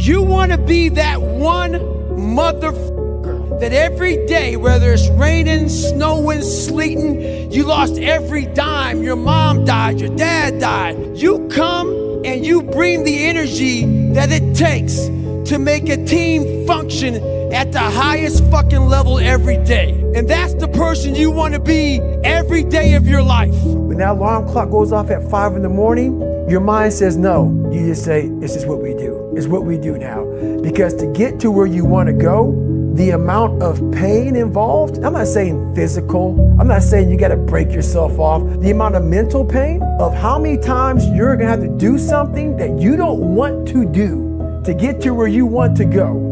You want to be that one motherfucker that every day, whether it's raining, snowing, sleeting, you lost every dime, your mom died, your dad died. You come and you bring the energy that it takes to make a team function at the highest fucking level every day. And that's the person you want to be every day of your life. When that alarm clock goes off at 5 in the morning, your mind says no. You just say, this is what we do. It's what we do now. Because to get to where you want to go, the amount of pain involved, I'm not saying physical, I'm not saying you got to break yourself off. The amount of mental pain of how many times you're going to have to do something that you don't want to do to get to where you want to go.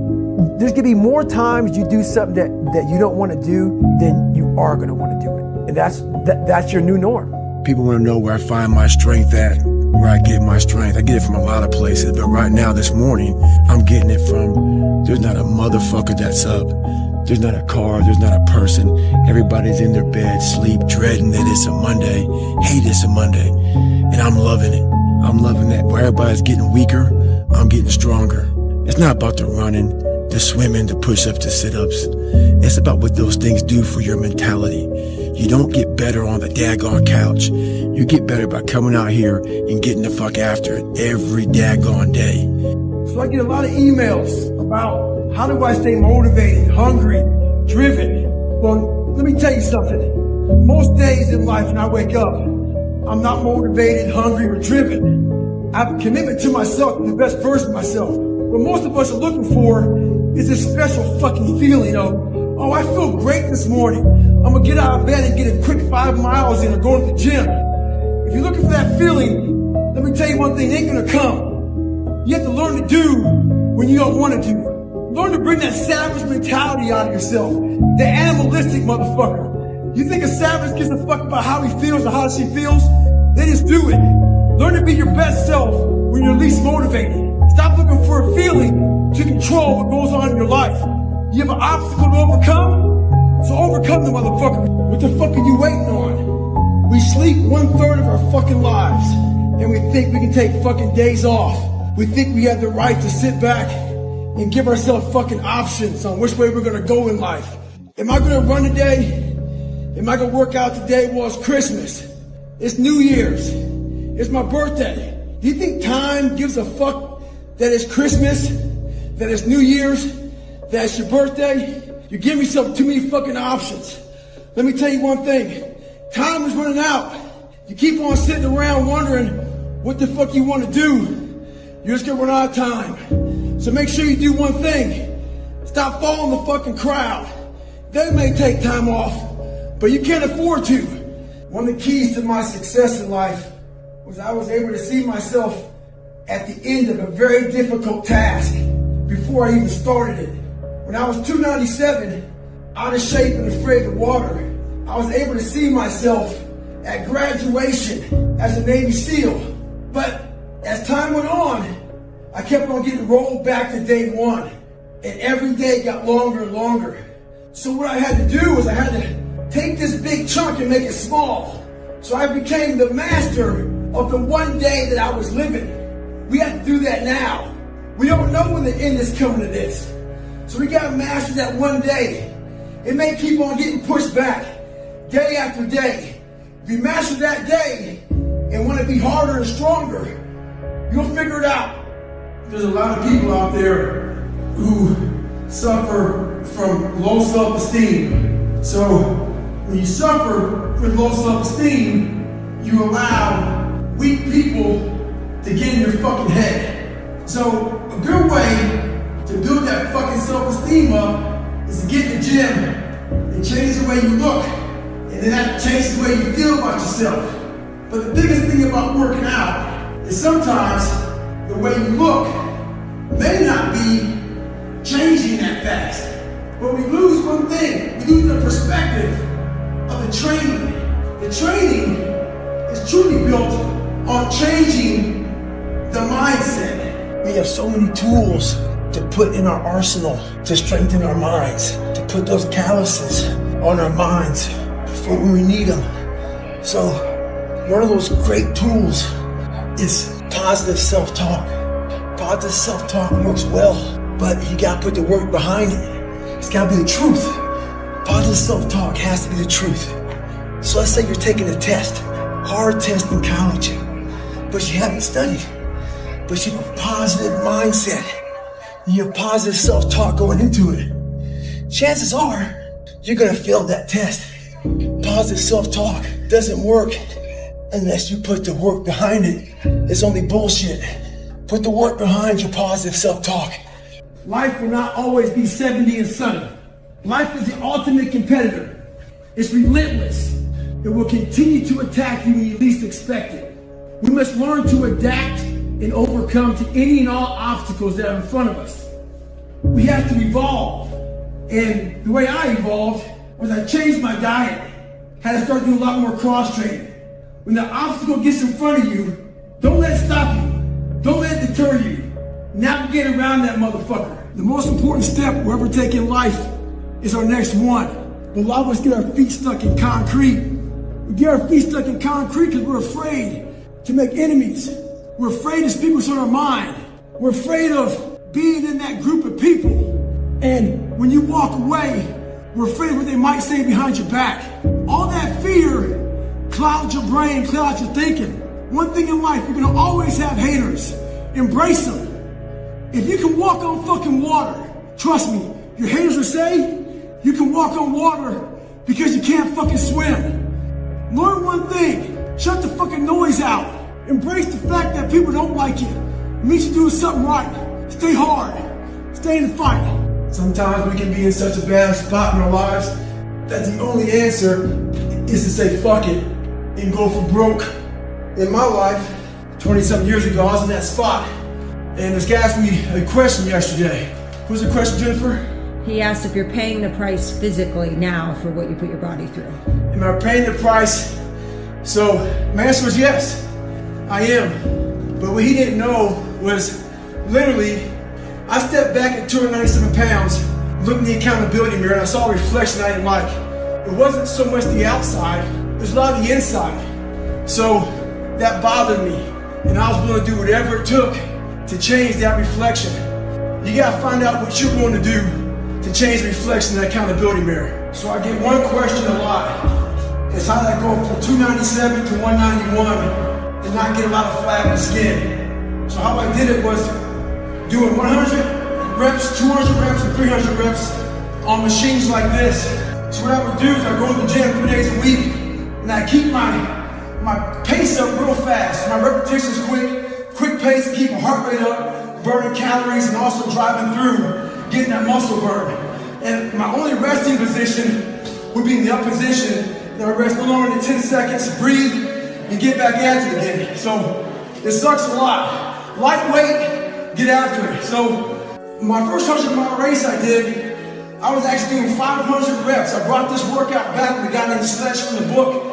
There's going to be more times you do something that you don't want to do than you are going to want to do it. And that's your new norm. People want to know where I find my strength at, where I get my strength. I get it from a lot of places, but right now, this morning, I'm getting it from, there's not a motherfucker that's up. There's not a car, there's not a person. Everybody's in their bed, sleep, dreading that it's a Monday, hate it's a Monday. And I'm loving it. I'm loving that. Where everybody's getting weaker, I'm getting stronger. It's not about the running, the swimming, the push-ups, the sit-ups. It's about what those things do for your mentality. You don't get better on the daggone couch. You get better by coming out here and getting the fuck after it every daggone day. So I get a lot of emails about how do I stay motivated, hungry, driven. Well, let me tell you something. Most days in life when I wake up, I'm not motivated, hungry, or driven. I have a commitment to myself and the best version of myself. What most of us are looking for is a special fucking feeling of, oh, I feel great this morning. I'm gonna get out of bed and get a quick 5 miles in or go to the gym. If you're looking for that feeling, let me tell you one thing, it ain't gonna come. You have to learn to do when you don't want to do. Learn to bring that savage mentality out of yourself. The animalistic motherfucker. You think a savage gives a fuck about how he feels or how she feels? They just do it. Learn to be your best self when you're least motivated. Stop looking for a feeling to control what goes on in your life. You have an obstacle to overcome? So overcome the motherfucker. What the fuck are you waiting on? We sleep 1/3 of our fucking lives, and we think we can take fucking days off. We think we have the right to sit back and give ourselves fucking options on which way we're gonna go in life. Am I gonna run today? Am I gonna work out today? Well, it's Christmas. It's New Year's. It's my birthday. Do you think time gives a fuck that it's Christmas? That it's New Year's? That it's your birthday? You give yourself too many fucking options. Let me tell you one thing. Time is running out. You keep on sitting around wondering what the fuck you want to do. You're just gonna run out of time. So make sure you do one thing. Stop following the fucking crowd. They may take time off, but you can't afford to. One of the keys to my success in life was I was able to see myself at the end of a very difficult task before I even started it. When I was 297, out of shape and afraid of water, I was able to see myself at graduation as a Navy SEAL. But as time went on, I kept on getting rolled back to day one. And every day got longer and longer. So what I had to do was I had to take this big chunk and make it small. So I became the master of the one day that I was living. We have to do that now. We don't know when the end is coming to this. So we gotta master that one day. It may keep on getting pushed back day after day. If you master that day and want to be harder and stronger, you'll figure it out. There's a lot of people out there who suffer from low self-esteem. So when you suffer with low self-esteem, you allow weak people to get in your fucking head. So a good way to build that fucking self-esteem up is to get in the gym and change the way you look. And then that changes the way you feel about yourself. But the biggest thing about working out is sometimes the way you look may not be changing that fast. But we lose one thing. We lose the perspective of the training. The training is truly built on changing the mindset. We have so many tools to put in our arsenal to strengthen our minds, to put those calluses on our minds for when we need them. So one of those great tools is positive self-talk. Positive self-talk works well, but you gotta put the work behind it. It's gotta be the truth. Positive self-talk has to be the truth. So let's say you're taking a test, hard test in college, but you haven't studied, but you have a positive mindset. You have positive self-talk going into it. Chances are you're gonna fail that test. Positive self-talk doesn't work unless you put the work behind it. It's only bullshit. Put the work behind your positive self-talk. Life will not always be 70 and sunny. Life is the ultimate competitor. It's relentless. It will continue to attack you when you least expect it. We must learn to adapt and overcome to any and all obstacles that are in front of us. We have to evolve. And the way I evolved was I changed my diet. Had to start doing a lot more cross-training. When the obstacle gets in front of you, don't let it stop you. Don't let it deter you. Navigate around that motherfucker. The most important step we'll ever take in life is our next one. But a lot of us get our feet stuck in concrete. We get our feet stuck in concrete because we're afraid to make enemies. We're afraid to speak what's on our mind. We're afraid of being in that group of people. And when you walk away, we're afraid of what they might say behind your back. All that fear clouds your brain, clouds your thinking. One thing in life, you're gonna always have haters. Embrace them. If you can walk on fucking water, trust me, your haters will say you can walk on water because you can't fucking swim. Learn one thing, shut the fucking noise out. Embrace the fact that people don't like you. It means you're doing something right. Stay hard, stay in the fight. Sometimes we can be in such a bad spot in our lives that the only answer is to say fuck it and go for broke. In my life, 20-something years ago, I was in that spot. And this guy asked me a question yesterday. What was the question, Jennifer? He asked if you're paying the price physically now for what you put your body through. Am I paying the price? So my answer was yes, I am. But what he didn't know was literally, I stepped back at 297 pounds, looked in the accountability mirror, and I saw a reflection I didn't like. It wasn't so much the outside, it was a lot of the inside. So that bothered me, and I was willing to do whatever it took to change that reflection. You gotta find out what you're going to do to change the reflection in that accountability mirror. So I get one question a lot. It's how did I go from 297 to 191 and not get a lot of flat in the skin? So how I did it was doing 100 reps, 200 reps, and 300 reps on machines like this. So what I would do is I go to the gym 3 days a week, and I keep my pace up real fast. My repetitions quick pace to keep my heart rate up, burning calories, and also driving through, getting that muscle burn. And my only resting position would be in the up position. And I rest no longer than 10 seconds, breathe, and get back at it again. So it sucks a lot. Lightweight, get after it. So my first 100-mile race I did, I was actually doing 500 reps. I brought this workout back with a guy named Sledge from the book.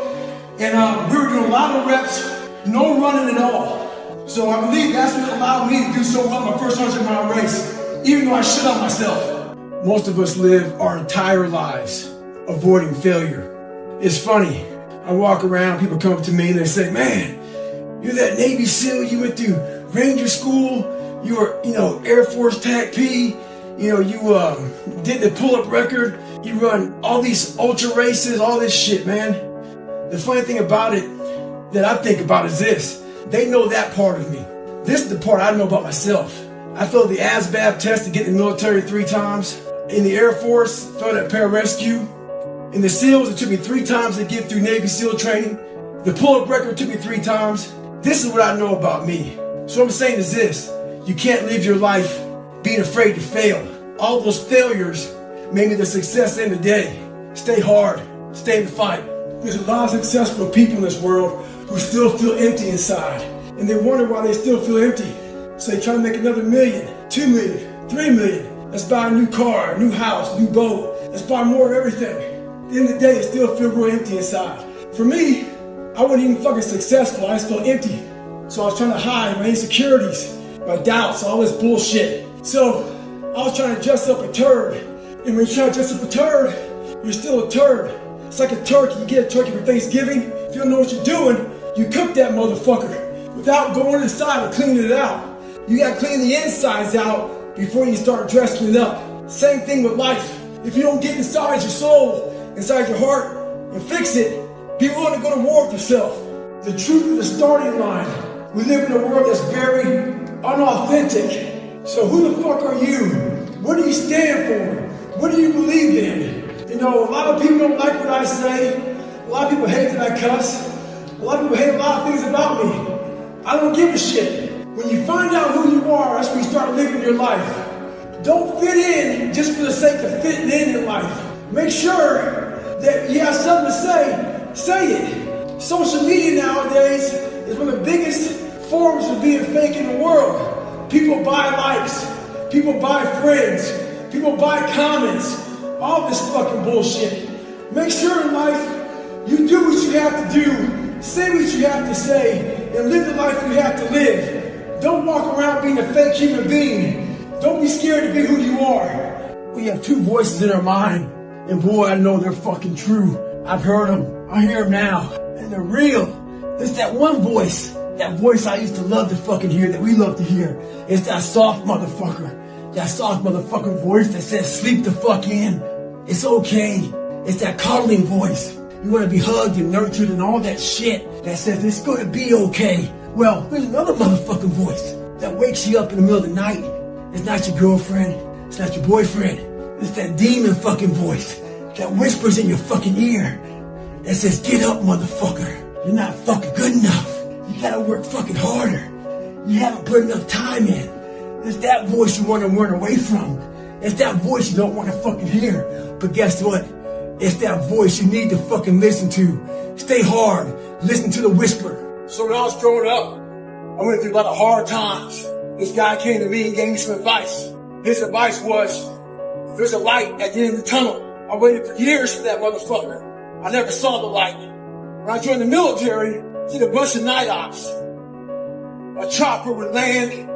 And we were doing a lot of reps, no running at all. So I believe that's what allowed me to do so well my first 100-mile race, even though I shit on myself. Most of us live our entire lives avoiding failure. It's funny, I walk around, people come up to me and they say, man, you're that Navy SEAL, you went through Ranger School, you were, Air Force TAC P, you did the pull-up record, you run all these ultra races, all this shit, man. The funny thing about it that I think about is this. They know that part of me. This is the part I know about myself. I failed the ASVAB test to get in the military 3 times. In the Air Force, failed at pararescue. In the SEALs, it took me 3 times to get through Navy SEAL training. The pull-up record took me 3 times. This is what I know about me. So what I'm saying is this. You can't live your life being afraid to fail. All those failures made me the success in the day. Stay hard. Stay in the fight. There's a lot of successful people in this world who still feel empty inside. And they wonder why they still feel empty. So they try to make another $1 million, $2 million, $3 million. Let's buy a new car, a new house, new boat. Let's buy more of everything. At the end of the day, they still feel real empty inside. For me, I wasn't even fucking successful. I just felt empty. So I was trying to hide my insecurities, my doubts, all this bullshit. So I was trying to dress up a turd. And when you try to dress up a turd, you're still a turd. It's like a turkey. You get a turkey for Thanksgiving. If you don't know what you're doing, you cook that motherfucker without going inside and cleaning it out. You gotta clean the insides out before you start dressing it up. Same thing with life. If you don't get inside your soul, inside your heart, and fix it, be willing to go to war with yourself. The truth is the starting line. We live in a world that's very unauthentic. So who the fuck are you? What do you stand for? What do you believe in? You know, a lot of people don't like what I say. A lot of people hate that I cuss. A lot of people hate a lot of things about me. I don't give a shit. When you find out who you are, that's when you start living your life. Don't fit in just for the sake of fitting in life. Make sure that you have something to say it. Social media nowadays is one of the biggest forms of being fake in the world. People buy likes, people buy friends, people buy comments, all this fucking bullshit. Make sure in life you do what you have to do, say what you have to say, and live the life you have to live. Don't walk around being a fake human being. Don't be scared to be who you are. We have two voices in our mind, and boy, I know they're fucking true. I've heard them, I hear them now, and they're real. There's that one voice, that voice I used to love to fucking hear, that we love to hear. It's that soft motherfucker. That soft motherfucking voice that says, sleep the fuck in. It's okay. It's that coddling voice. You want to be hugged and nurtured and all that shit that says it's going to be okay. Well, there's another motherfucking voice that wakes you up in the middle of the night. It's not your girlfriend. It's not your boyfriend. It's that demon fucking voice that whispers in your fucking ear that says, get up, motherfucker. You're not fucking good enough. You gotta work fucking harder. You haven't put enough time in. It's that voice you want to run away from. It's that voice you don't want to fucking hear. But guess what? It's that voice you need to fucking listen to. Stay hard. Listen to the whisper. So when I was growing up, I went through a lot of hard times. This guy came to me and gave me some advice. His advice was, there's a light at the end of the tunnel. I waited for years for that motherfucker. I never saw the light. When I joined the military, did a bunch of night ops. A chopper would land.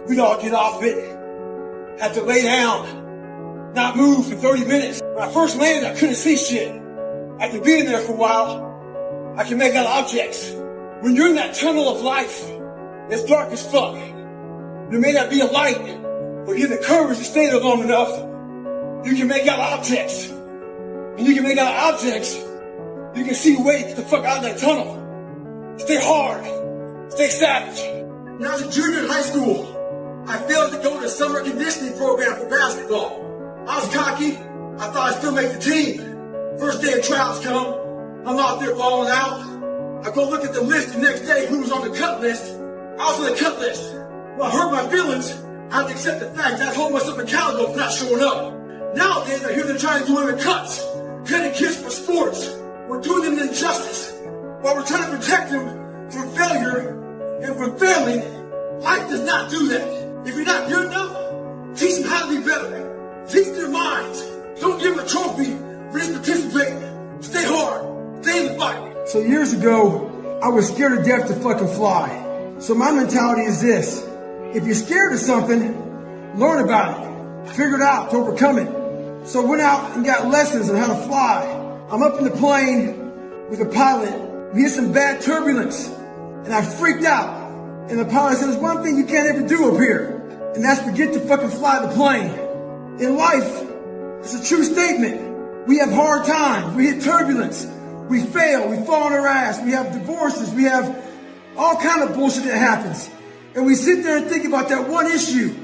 We'd all get off it. Had to lay down. Not move for 30 minutes. When I first landed, I couldn't see shit. After being there for a while, I can make out objects. When you're in that tunnel of life, it's dark as fuck. There may not be a light, but you have the courage to stay there long enough, you can make out objects. And you can make out objects, you can see a way to get the fuck out of that tunnel. Stay hard. Stay savage. When I was a junior in high school, I failed to go to the summer conditioning program for basketball. I was cocky. I thought I'd still make the team. First day of tryouts come. I'm out there balling out. I go look at the list the next day, who was on the cut list. I was on the cut list. Well, I hurt my feelings. I have to accept the fact that I hold myself accountable for not showing up. Nowadays, I hear they're trying to do women cuts. Cutting kids for sports. We're doing them an injustice. While we're trying to protect them from failure and from failing, life does not do that. If you're not good enough, teach them how to be better. Teach their minds. Don't give them a trophy for just participating. Stay hard. Stay in the fight. So years ago, I was scared to death to fucking fly. So my mentality is this. If you're scared of something, learn about it. Figure it out to overcome it. So I went out and got lessons on how to fly. I'm up in the plane with a pilot. We had some bad turbulence. And I freaked out. And the pilot said, there's one thing you can't ever do up here. And that's forget to fucking fly the plane. In life, it's a true statement. We have hard times. We hit turbulence. We fail. We fall on our ass. We have divorces. We have all kind of bullshit that happens. And we sit there and think about that one issue.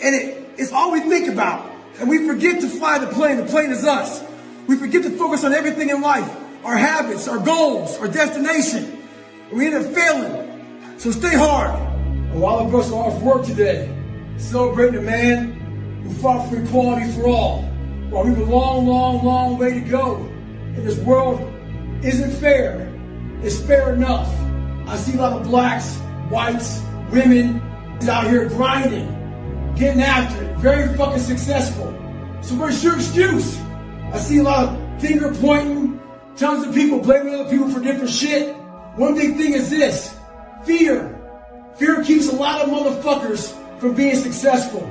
And it's all we think about. And we forget to fly the plane. The plane is us. We forget to focus on everything in life. Our habits, our goals, our destination. And we end up failing. So stay hard. And while of us are off work today, celebrating a man who fought for equality for all. While we have a long, long, long way to go. And this world isn't fair. It's fair enough. I see a lot of blacks, whites, women out here grinding, getting after it, very fucking successful. So where's your excuse? I see a lot of finger pointing, tons of people blaming other people for different shit. One big thing is this, fear. Fear keeps a lot of motherfuckers from being successful.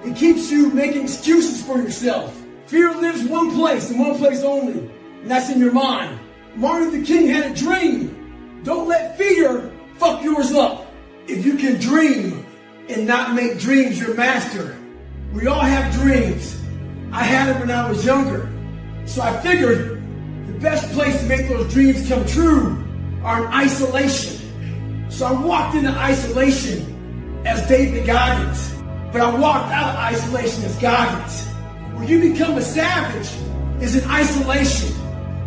It keeps you making excuses for yourself. Fear lives one place and one place only, and that's in your mind. Martin Luther King had a dream. Don't let fear fuck yours up. If you can dream and not make dreams your master. We all have dreams. I had them when I was younger. So I figured the best place to make those dreams come true are in isolation. So I walked into isolation as David Goggins, but I walked out of isolation as Goggins. Where you become a savage is in isolation.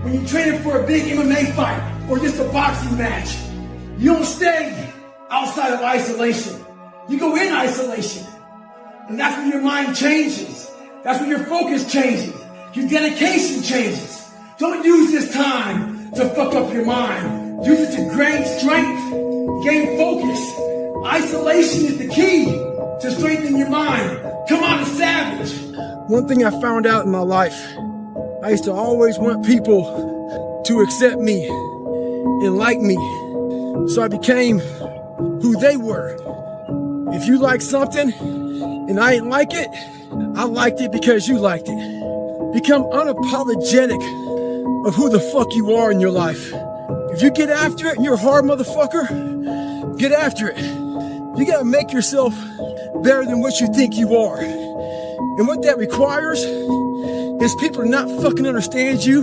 When you're training for a big MMA fight or just a boxing match, you don't stay outside of isolation. You go in isolation. And that's when your mind changes. That's when your focus changes. Your dedication changes. Don't use this time to fuck up your mind. Use it to gain strength, gain focus. Isolation is the key to strengthen your mind. Come on, a savage. One thing I found out in my life, I used to always want people to accept me and like me. So I became who they were. If you like something and I ain't like it, I liked it because you liked it. Become unapologetic of who the fuck you are in your life. If you get after it and you're a hard motherfucker, get after it. You gotta make yourself better than what you think you are. And what that requires is people to not fucking understand you,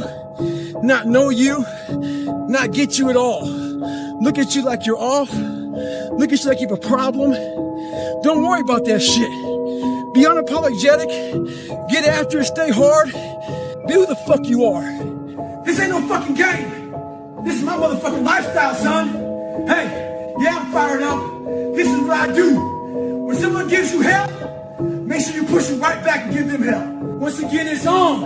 not know you, not get you at all. Look at you like you're off. Look at you like you have a problem. Don't worry about that shit. Be unapologetic. Get after it. Stay hard. Be who the fuck you are. This ain't no fucking game. This is my motherfucking lifestyle, son. Hey, yeah, I'm fired up. This is what I do. When someone gives you help, make sure you push it right back and give them help. Once again, it's on.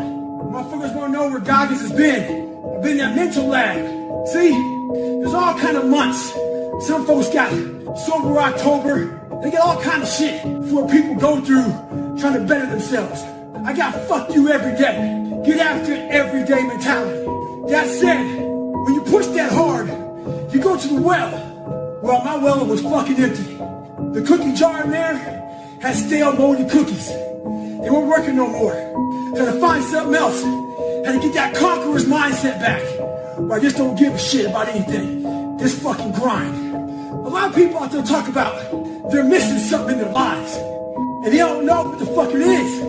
Motherfuckers want to know where Goggins has been. I've been in that mental lab. See, there's all kind of months. Some folks got sober October. They get all kind of shit for people go through trying to better themselves. I got fuck you every day. Get after it every day mentality. That said, when you push that hard, you go to the well. Well, my well was fucking empty. The cookie jar in there had stale moldy cookies. They weren't working no more. Had to find something else. Had to get that conqueror's mindset back. Where I just don't give a shit about anything. Just fucking grind. A lot of people out there talk about they're missing something in their lives. And they don't know what the fuck it is.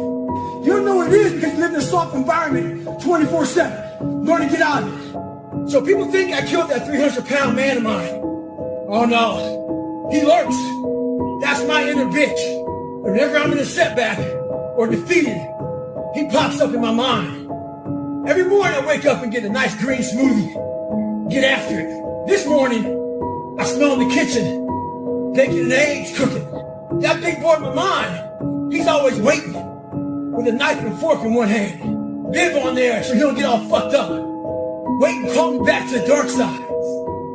You don't know what it is because you live in a soft environment 24/7. Learn to get out of it. So people think I killed that 300-pound man of mine. Oh no. He lurks. That's my inner bitch. Whenever I'm in a setback or defeated, he pops up in my mind. Every morning I wake up and get a nice green smoothie. Get after it. This morning, I smell in the kitchen, bacon and eggs cooking. That big boy in my mind, he's always waiting with a knife and fork in one hand. Bib on there so he don't get all fucked up. Wait and call me back to the dark side.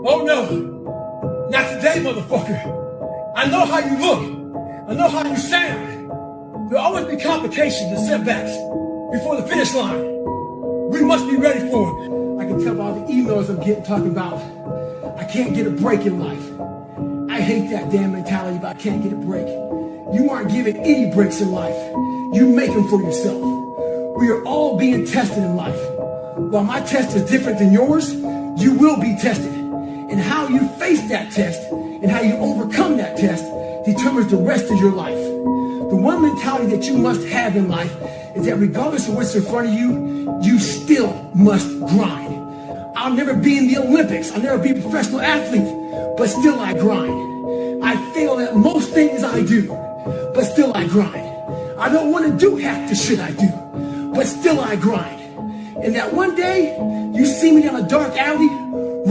Oh no, not today, motherfucker. I know how you look. I know how you sound. There'll always be complications and setbacks before the finish line. We must be ready for it. I can tell by the emails I'm getting talking about I can't get a break in life. I hate that damn mentality about I can't get a break. You aren't given any breaks in life. You make them for yourself. We are all being tested in life. While my test is different than yours, you will be tested. And how you face that test and how you overcome that test determines the rest of your life. The one mentality that you must have in life is that regardless of what's in front of you, you still must grind. I'll never be in the Olympics. I'll never be a professional athlete, but still I grind. I fail at most things I do, but still I grind. I don't want to do half the shit I do, but still I grind. And that one day, you see me down a dark alley,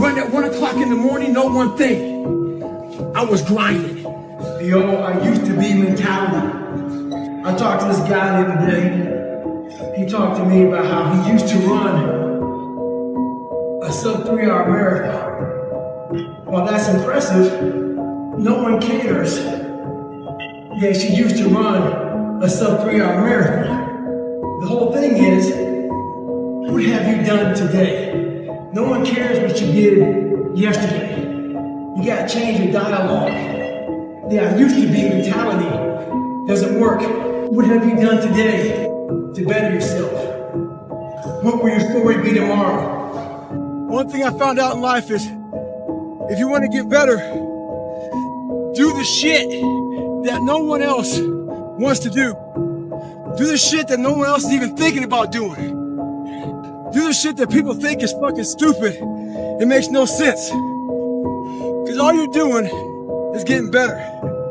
run at 1 o'clock in the morning, know one thing. I was grinding. The old I used to be mentality. I talked to this guy the other day. He talked to me about how he used to run a sub 3-hour marathon. While that's impressive, no one cares that she used to run a sub 3-hour marathon. The whole thing is, what have you done today? No one cares what you did yesterday. You gotta change your dialogue. The I used to be mentality doesn't work. What have you done today to better yourself? What will your story be tomorrow? One thing I found out in life is, if you want to get better, do the shit that no one else wants to do. Do the shit that no one else is even thinking about doing. Do the shit that people think is fucking stupid. It makes no sense. Because all you're doing is getting better.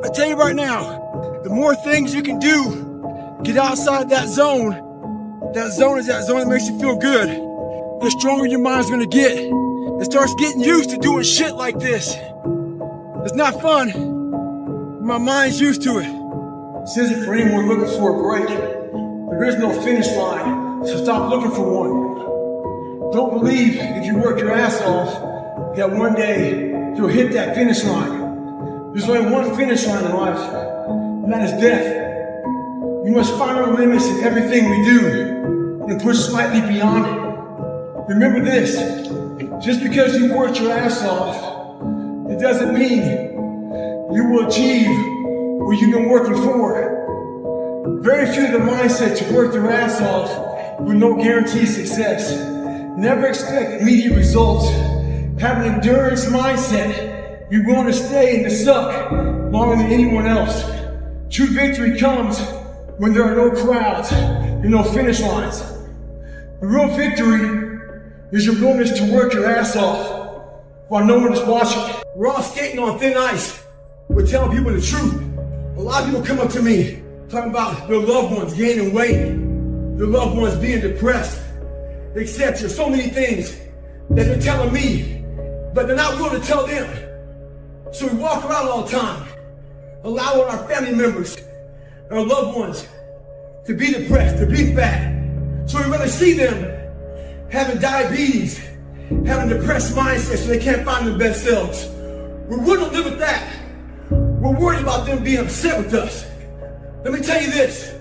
I tell you right now, the more things you can do, get outside that zone. That zone is that zone that makes you feel good. The stronger your mind's gonna get. It starts getting used to doing shit like this. It's not fun. My mind's used to it. This isn't for anyone looking for a break. There is no finish line, so stop looking for one. Don't believe if you work your ass off that one day you'll hit that finish line. There's only one finish line in life, and that is death. We must find our limits in everything we do and push slightly beyond it. Remember this, just because you've worked your ass off, it doesn't mean you will achieve what you've been working for. Very few of the mindset to work their ass off with no guaranteed success. Never expect immediate results. Have an endurance mindset. Be willing to stay in the suck longer than anyone else. True victory comes when there are no crowds and no finish lines. The real victory is your willingness to work your ass off while no one is watching. We're all skating on thin ice. We're telling people the truth. A lot of people come up to me talking about their loved ones gaining weight, their loved ones being depressed, etc. There's so many things that they're telling me, but they're not willing to tell them. So we walk around all the time, allowing our family members, our loved ones, to be depressed, to be fat. So we rather see them having diabetes, having a depressed mindset so they can't find their best selves. We're willing to live with that. We're worried about them being upset with us. Let me tell you this.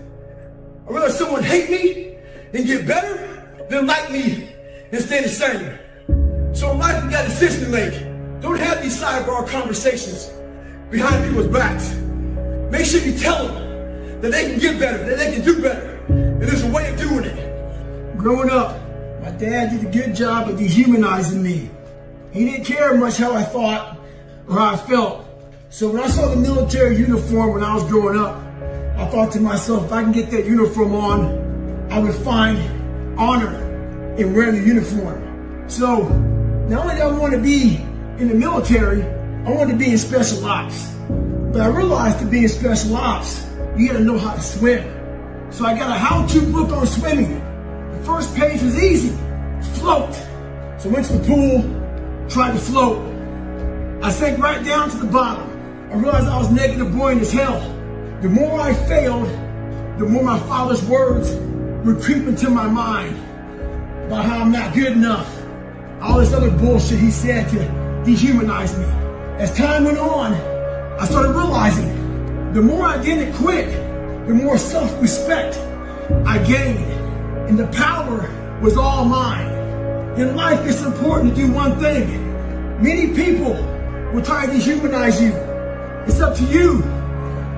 I'd rather someone hate me and get better than like me and stay the same. So in life, we got a decision to make. Don't have these sidebar conversations behind people's backs. Make sure you tell them that they can get better, that they can do better. And there's a way of doing it. Growing up, my dad did a good job of dehumanizing me. He didn't care much how I thought or how I felt. So when I saw the military uniform when I was growing up, I thought to myself, if I can get that uniform on, I would find honor in wearing the uniform. So not only did I want to be in the military, I wanted to be in special ops. But I realized to be in special ops, you gotta know how to swim. So I got a how-to book on swimming. The first page was easy, float. So I went to the pool, tried to float. I sank right down to the bottom. I realized I was negative buoyant as hell. The more I failed, the more my father's words would creep into my mind about how I'm not good enough. All this other bullshit he said to dehumanize me. As time went on, I started realizing the more I didn't quit, the more self-respect I gained. And the power was all mine. In life, it's important to do one thing. Many people will try to dehumanize you. It's up to you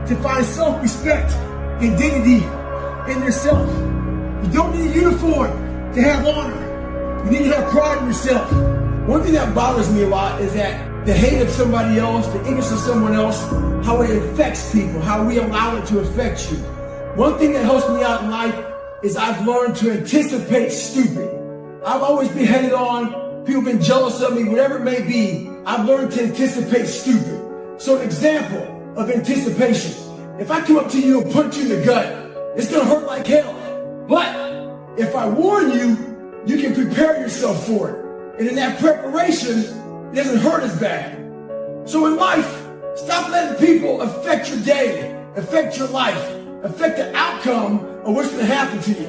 to find self-respect and dignity in yourself. You don't need a uniform to have honor. You need to have pride in yourself. One thing that bothers me a lot is that the hate of somebody else, the ignorance of someone else, how it affects people, how we allow it to affect you. One thing that helps me out in life is I've learned to anticipate stupid. I've always been headed on, people have been jealous of me, whatever it may be. I've learned to anticipate stupid. So an example of anticipation. If I come up to you and punch you in the gut, it's gonna hurt like hell. But if I warn you, you can prepare yourself for it. And in that preparation, it doesn't hurt as bad. So in life, stop letting people affect your day, affect your life, affect the outcome of what's gonna happen to you.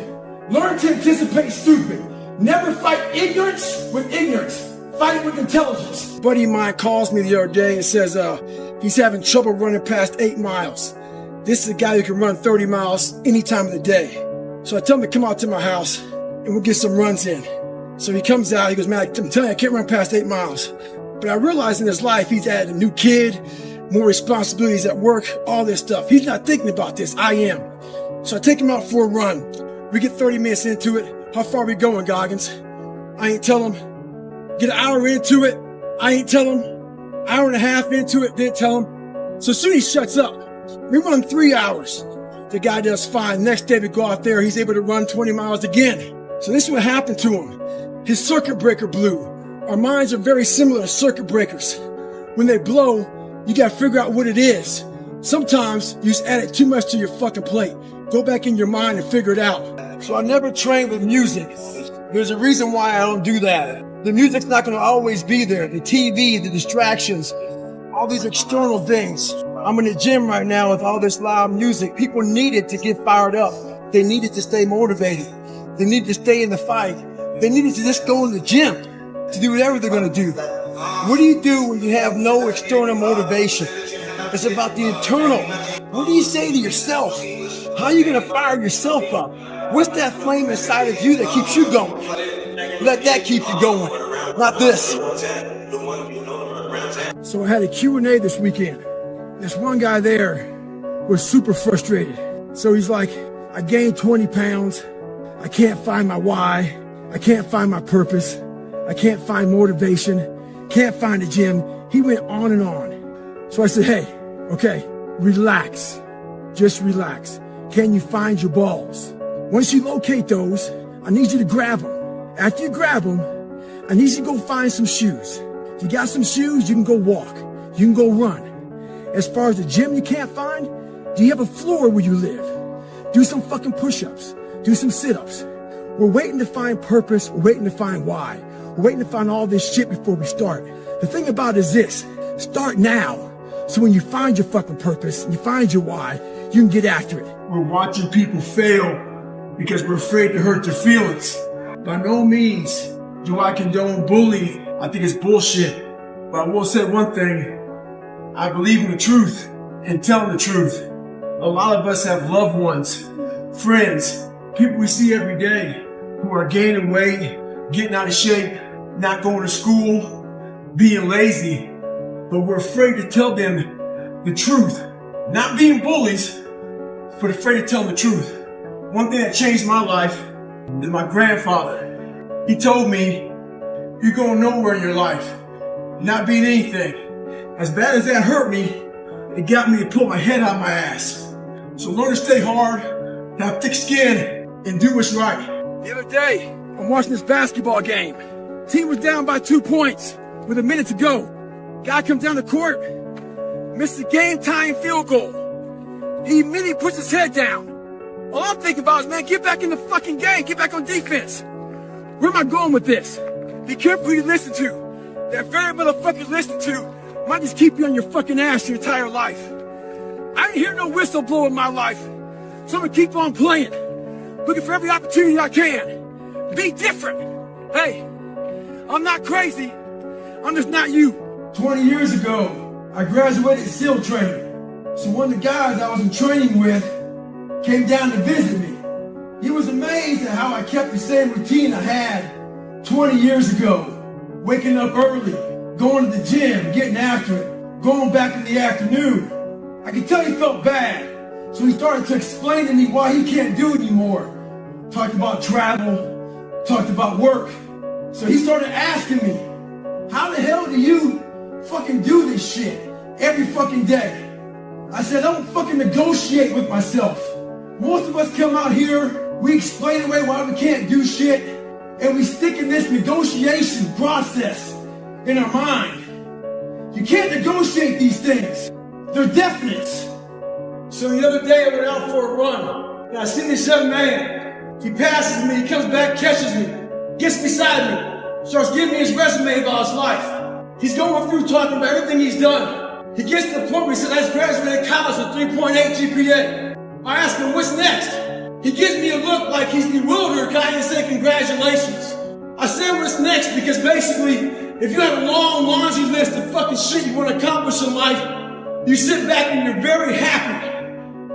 Learn to anticipate stupid. Never fight ignorance with ignorance. Fight it with intelligence. A buddy of mine calls me the other day and says he's having trouble running past 8 miles. This is a guy who can run 30 miles any time of the day. So I tell him to come out to my house and we'll get some runs in. So he comes out, he goes, man, I'm telling you, I can't run past 8 miles. But I realize in his life, he's had a new kid, more responsibilities at work, all this stuff. He's not thinking about this, I am. So I take him out for a run. We get 30 minutes into it. How far are we going, Goggins? I ain't tell him. Get an hour into it, I ain't tell him. Hour and a half into it, didn't tell him. So soon he shuts up. We run 3 hours. The guy does 5. Next day we go out there, he's able to run 20 miles again. So this is what happened to him. His circuit breaker blew. Our minds are very similar to circuit breakers. When they blow, you gotta figure out what it is. Sometimes you just add it too much to your fucking plate. Go back in your mind and figure it out. So I never train with music. There's a reason why I don't do that. The music's not gonna always be there. The TV, the distractions, all these external things. I'm in the gym right now with all this loud music. People need it to get fired up. They need it to stay motivated. They need to stay in the fight. They need it to just go in the gym to do whatever they're gonna do. What do you do when you have no external motivation? It's about the internal. What do you say to yourself? How are you gonna fire yourself up? What's that flame inside of you that keeps you going? Let that keep you going, not this. So I had a Q&A this weekend. This one guy there was super frustrated. So he's like, I gained 20 pounds. I can't find my why. I can't find my purpose. I can't find motivation. Can't find a gym. He went on and on. So I said, hey, okay, relax. Just relax. Can you find your balls? Once you locate those, I need you to grab them. After you grab them, I need you to go find some shoes. If you got some shoes, you can go walk. You can go run. As far as the gym you can't find, do you have a floor where you live? Do some fucking push-ups. Do some sit-ups. We're waiting to find purpose. We're waiting to find why. We're waiting to find all this shit before we start. The thing about it is this. Start now. So when you find your fucking purpose, and you find your why, you can get after it. We're watching people fail because we're afraid to hurt their feelings. By no means do I condone bullying. I think it's bullshit. But I will say one thing. I believe in the truth and telling the truth. A lot of us have loved ones, friends, people we see every day who are gaining weight, getting out of shape, not going to school, being lazy. But we're afraid to tell them the truth. Not being bullies, but afraid to tell them the truth. One thing that changed my life is my grandfather. He told me, you're going nowhere in your life, not being anything. As bad as that hurt me, it got me to pull my head out my ass. So learn to stay hard, have thick skin, and do what's right. The other day, I'm watching this basketball game. Team was down by 2 points with a minute to go. Guy comes down the court, misses a game-tying field goal. He immediately puts his head down. All I'm thinking about is, man, get back in the fucking game, get back on defense. Where am I going with this? Be careful who you listen to. That very motherfucker you listen to might just keep you on your fucking ass your entire life. I ain't hear no whistle blow in my life, so I'm gonna keep on playing, looking for every opportunity I can. Be different. Hey, I'm not crazy. I'm just not you. 20 years ago, I graduated SEAL training. So one of the guys I was in training with came down to visit me. He was amazed at how I kept the same routine I had 20 years ago. Waking up early, going to the gym, getting after it, going back in the afternoon. I could tell he felt bad. So he started to explain to me why he can't do it anymore. Talked about travel, talked about work. So he started asking me, how the hell do you fucking do this shit every fucking day? I said, I don't fucking negotiate with myself. Most of us come out here, we explain away why we can't do shit, and we stick in this negotiation process in our mind. You can't negotiate these things. They're definites. So the other day I went out for a run, and I see this young man. He passes me, he comes back, catches me, gets beside me, starts giving me his resume about his life. He's going through talking about everything he's done. He gets to the point where he says, I just graduated college with 3.8 GPA. I ask him, what's next? He gives me a look like he's bewildered, kind of say congratulations. I say what's next because basically, if you have a long laundry list of fucking shit you want to accomplish in life, you sit back and you're very happy.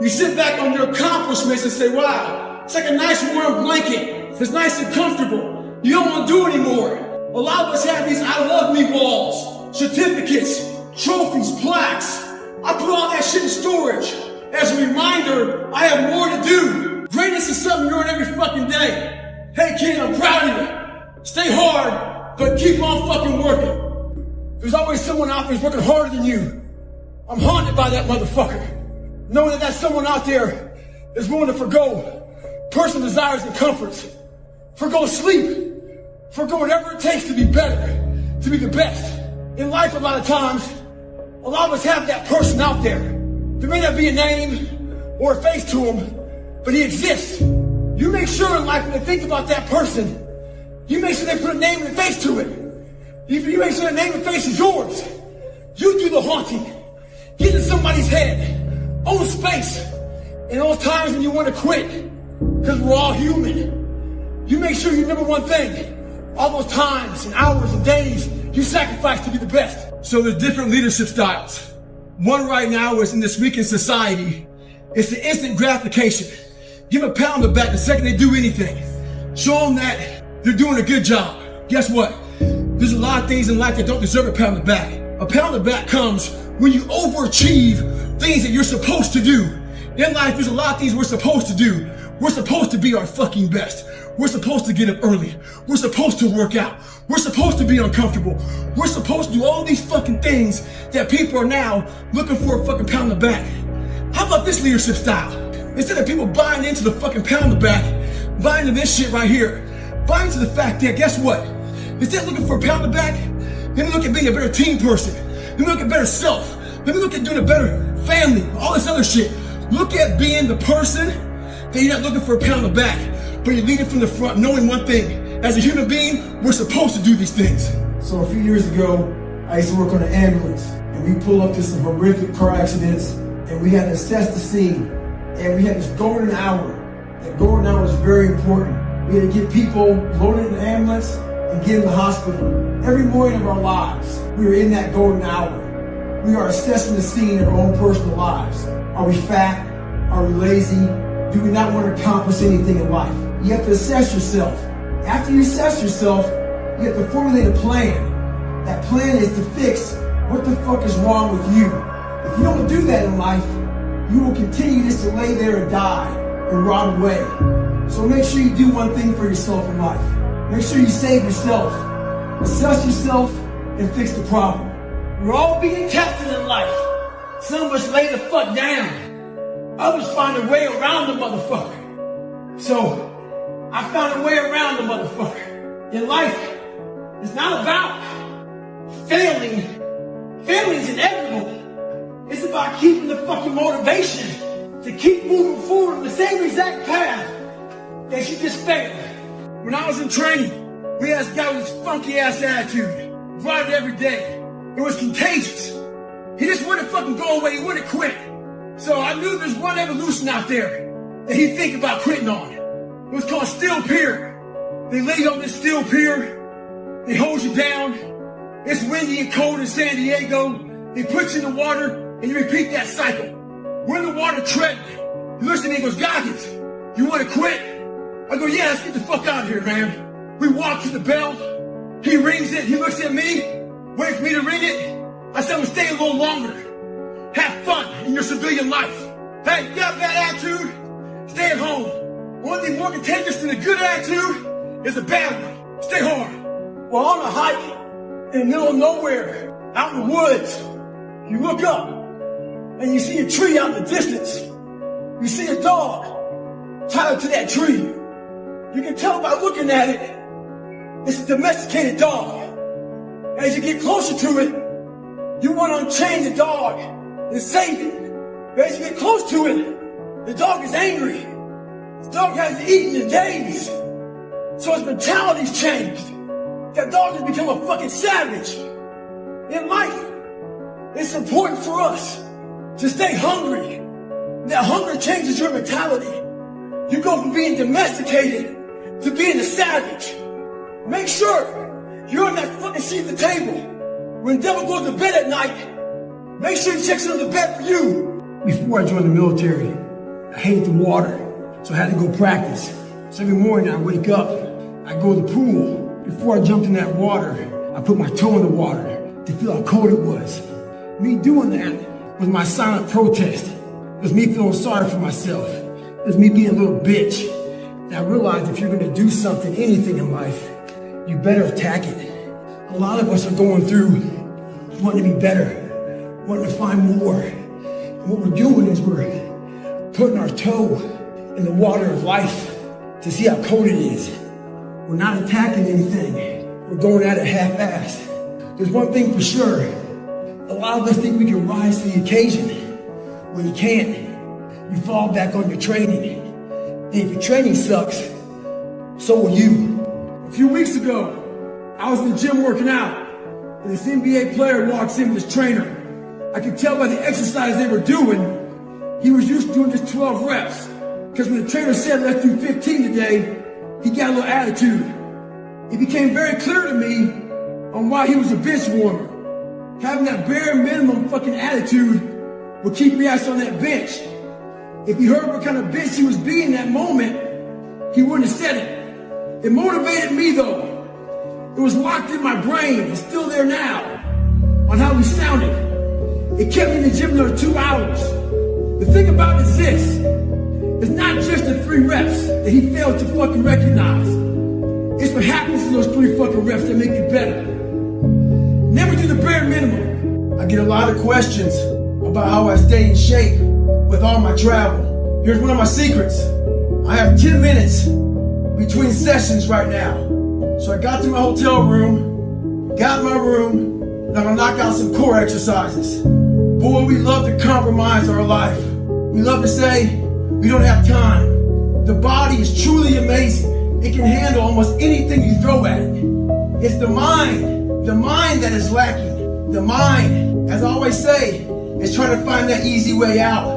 You sit back on your accomplishments and say, wow, it's like a nice warm blanket. It's nice and comfortable. You don't want to do it anymore. A lot of us have these I love me walls, certificates, trophies, plaques. I put all that shit in storage. As a reminder, I have more to do. Greatness is something you're in every fucking day. Hey kid, I'm proud of you. Stay hard, but keep on fucking working. There's always someone out there who's working harder than you. I'm haunted by that motherfucker. Knowing that that's someone out there is willing to forgo personal desires and comforts, forgo sleep, forgo whatever it takes to be better, to be the best. In life, a lot of times, a lot of us have that person out there. There may not be a name or a face to him, but he exists. You make sure in life when they think about that person, you make sure they put a name and a face to it. You make sure the name and face is yours. You do the haunting. Get in somebody's head. Own space. In those times when you want to quit, because we're all human, you make sure you remember one thing. All those times and hours and days you sacrifice to be the best. So there's different leadership styles. One right now is in this weakened society. It's the instant gratification. Give a pat on the back the second they do anything. Show them that they're doing a good job. Guess what? There's a lot of things in life that don't deserve a pat on the back. A pat on the back comes when you overachieve things that you're supposed to do. In life, there's a lot of things we're supposed to do. We're supposed to be our fucking best. We're supposed to get up early. We're supposed to work out. We're supposed to be uncomfortable. We're supposed to do all these fucking things that people are now looking for a fucking pat on the back. How about this leadership style? Instead of people buying into the fucking pat on the back, buying into this shit right here, buying into the fact that, guess what? Instead of looking for a pat on the back, let me look at being a better team person. Let me look at better self. Let me look at doing a better family, all this other shit. Look at being the person that you're not looking for a pat on the back, but you're leading from the front, knowing one thing. As a human being, we're supposed to do these things. So a few years ago, I used to work on an ambulance, and we pulled up to some horrific car accidents, and we had to assess the scene, and we had this golden hour. That golden hour is very important. We had to get people loaded in the ambulance and get in the hospital. Every morning of our lives, we are in that golden hour. We are assessing the scene in our own personal lives. Are we fat? Are we lazy? Do we not want to accomplish anything in life? You have to assess yourself. After you assess yourself, you have to formulate a plan. That plan is to fix what the fuck is wrong with you. If you don't do that in life, you will continue just to lay there and die and rot away. So make sure you do one thing for yourself in life. Make sure you save yourself. Assess yourself and fix the problem. We're all being tested in life. Some of us lay the fuck down. Others find a way around the motherfucker. So, I found a way around the motherfucker. In life, it's not about failing. Failing's inevitable. It's about keeping the fucking motivation to keep moving forward in the same exact path that you just failed. When I was in training, we had this guy with this funky ass attitude. Brought it every day. It was contagious. He just wouldn't fucking go away. He wouldn't quit. So I knew there's one evolution out there that he'd think about quitting on. It was called steel pier. They lay you on this steel pier. They hold you down. It's windy and cold in San Diego. They put you in the water and you repeat that cycle. We're in the water treading. He looks at me and goes, Goggins, you want to quit? I go, yeah, let's get the fuck out of here, man. We walk to the bell. He rings it. He looks at me, waits for me to ring it. I said, well, stay a little longer. Have fun in your civilian life. Hey, you got a bad attitude? Stay at home. One thing more contagious than a good attitude is a bad one. Stay hard. Well, on a hike in the middle of nowhere, out in the woods, you look up and you see a tree out in the distance. You see a dog tied up to that tree. You can tell by looking at it, it's a domesticated dog. As you get closer to it, you want to unchain the dog and save it. But as you get close to it, the dog is angry. The dog hasn't eaten in days. So his mentality's changed. That dog has become a fucking savage. In life, it's important for us to stay hungry. That hunger changes your mentality. You go from being domesticated to being a savage. Make sure you're on that fucking seat at the table. When the devil goes to bed at night, make sure he checks under the bed for you. Before I joined the military, I hated the water, so I had to go practice. So every morning I wake up, I go to the pool. Before I jumped in that water, I put my toe in the water to feel how cold it was. Me doing that was my silent protest. It was me feeling sorry for myself. It was me being a little bitch. And I realized if you're gonna do something, anything in life, you better attack it. A lot of us are going through wanting to be better, wanting to find more. What we're doing is we're putting our toe in the water of life to see how cold it is. We're not attacking anything. We're going at it half-assed. There's one thing for sure. A lot of us think we can rise to the occasion. When you can't, you fall back on your training. And if your training sucks, so will you. A few weeks ago, I was in the gym working out, and this NBA player walks in with his trainer. I could tell by the exercise they were doing, he was used to doing just 12 reps. Because when the trainer said, let's do 15 today, he got a little attitude. It became very clear to me on why he was a bench warmer. Having that bare minimum fucking attitude would keep your ass on that bench. If he heard what kind of bitch he was being in that moment, he wouldn't have said it. It motivated me though. It was locked in my brain. It's still there now on how we sounded. It kept me in the gym another 2 hours. The thing about it is this. It's not just the 3 reps that he failed to fucking recognize. It's what happens to those 3 fucking reps that make you better. Never do the bare minimum. I get a lot of questions about how I stay in shape with all my travel. Here's one of my secrets. I have 10 minutes between sessions right now. So I got to my hotel room, got in my room, and I'm gonna knock out some core exercises. Boy, we love to compromise our life. We love to say, we don't have time. The body is truly amazing. It can handle almost anything you throw at it. It's the mind that is lacking. The mind, as I always say, is trying to find that easy way out.